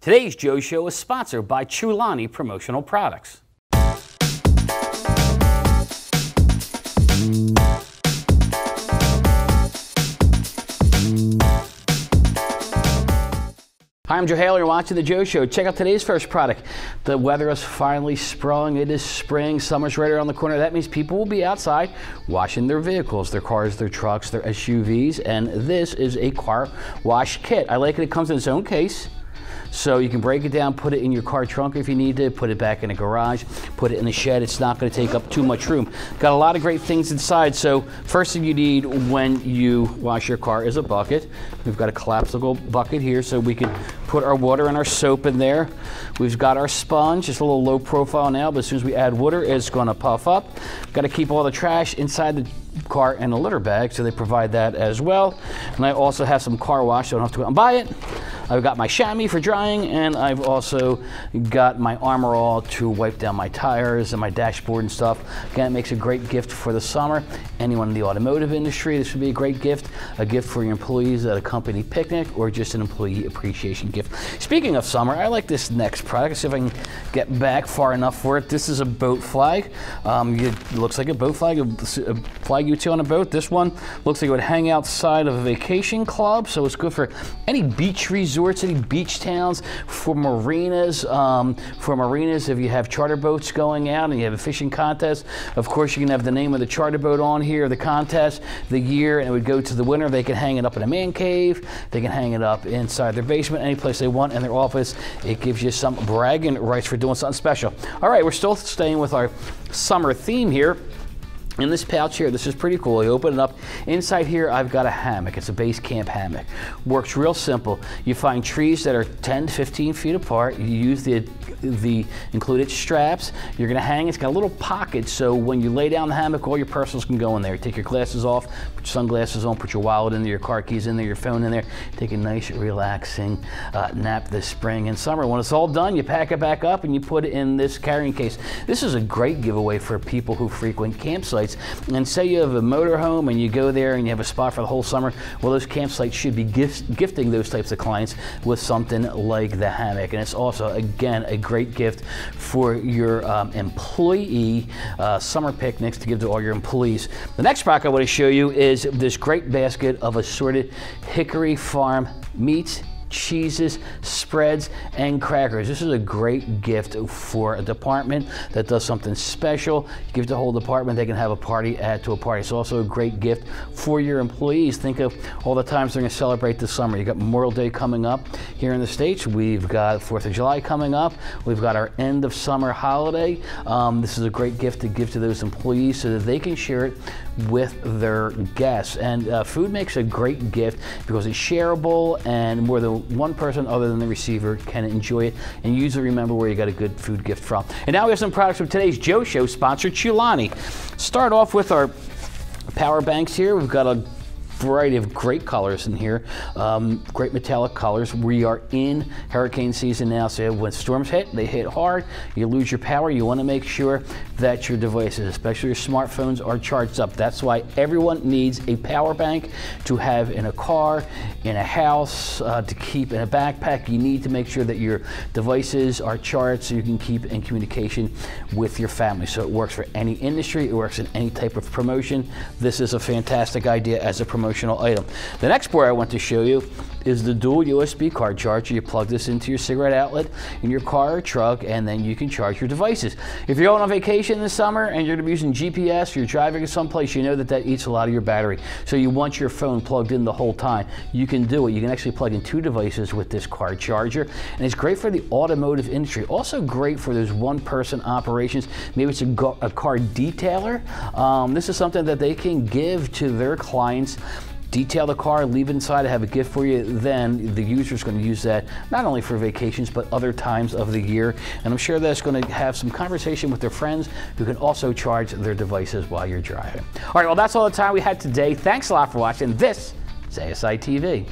Today's Joe Show is sponsored by Chulani Promotional Products. Hi, I'm Joe Haley. You're watching The Joe Show. Check out today's first product. The weather is finally sprung. It is spring. Summer's right around the corner. That means people will be outside washing their vehicles, their cars, their trucks, their SUVs, and this is a car wash kit. I like it. It comes in its own case. So you can break it down, put it in your car trunk if you need to, put it back in the garage, put it in the shed. It's not going to take up too much room. Got a lot of great things inside. So first thing you need when you wash your car is a bucket. We've got a collapsible bucket here so we can put our water and our soap in there. We've got our sponge. It's a little low profile now, but as soon as we add water, it's going to puff up. Got to keep all the trash inside the car in a litter bag, so they provide that as well. And I also have some car wash, so I don't have to go out and buy it. I've got my chamois for drying, and I've also got my Armor All to wipe down my tires and my dashboard and stuff. Again, it makes a great gift for the summer. Anyone in the automotive industry, this would be a great gift. A gift for your employees at a company picnic or just an employee appreciation gift. Speaking of summer, I like this next product. Let's see if I can get back far enough for it. This is a boat flag. It looks like a boat flag, a flag you would see on a boat. This one looks like it would hang outside of a vacation club, so it's good for any beach resorts, any beach towns, for marinas. If you have charter boats going out and you have a fishing contest, of course you can have the name of the charter boat on here, the contest, the year, and it would go to the winner. They can hang it up in a man cave, they can hang it up inside their basement, any place they want in their office. It gives you some bragging rights for doing something special. All right, we're still staying with our summer theme here. In this pouch here, this is pretty cool. You open it up. Inside here, I've got a hammock. It's a base camp hammock. Works real simple. You find trees that are 10 to 15 feet apart. You use the included straps. You're going to hang. It's got a little pocket, so when you lay down the hammock, all your personals can go in there. Take your glasses off, put your sunglasses on, put your wallet in there, your car keys in there, your phone in there. Take a nice, relaxing nap this spring and summer. When it's all done, you pack it back up and you put it in this carrying case. This is a great giveaway for people who frequent campsites. And say you have a motorhome and you go there and you have a spot for the whole summer, well, those campsites should be gifting those types of clients with something like the hammock. And it's also, again, a great gift for your employee summer picnics to give to all your employees. The next product I want to show you is this great basket of assorted Hickory Farm meats, cheeses, spreads, and crackers. This is a great gift for a department that does something special. You give it to the whole department, they can have a party, add to a party. It's also a great gift for your employees. Think of all the times they're going to celebrate this summer. You got Memorial Day coming up here in the States. We've got 4th of July coming up. We've got our end of summer holiday. This is a great gift to give to those employees so that they can share it with their guests. And food makes a great gift because it's shareable, and more than one person other than the receiver can enjoy it, and you usually remember where you got a good food gift from. And now we have some products from today's Joe Show, sponsored Chulani. Start off with our power banks here. We've got a variety of great colors in here, great metallic colors. We are in hurricane season now, so when storms hit, they hit hard. You lose your power. You want to make sure that your devices, especially your smartphones, are charged up. That's why everyone needs a power bank to have in a car, in a house, to keep in a backpack. You need to make sure that your devices are charged so you can keep in communication with your family. So it works for any industry. It works in any type of promotion. This is a fantastic idea as a promotional item. The next board I want to show you is the dual USB card charger. You plug this into your cigarette outlet in your car or truck, and then you can charge your devices. If you're going on vacation this summer and you're going to be using GPS, or you're driving someplace, you know that eats a lot of your battery. So you want your phone plugged in the whole time. You can do it. You can actually plug in 2 devices with this card charger, and it's great for the automotive industry. Also great for those one-person operations. Maybe it's a car detailer. This is something that they can give to their clients. Detail the car, leave it inside, have a gift for you. Then the user is going to use that not only for vacations but other times of the year. And I'm sure that's going to have some conversation with their friends who can also charge their devices while you're driving. All right, well, that's all the time we had today. Thanks a lot for watching. This is ASI TV.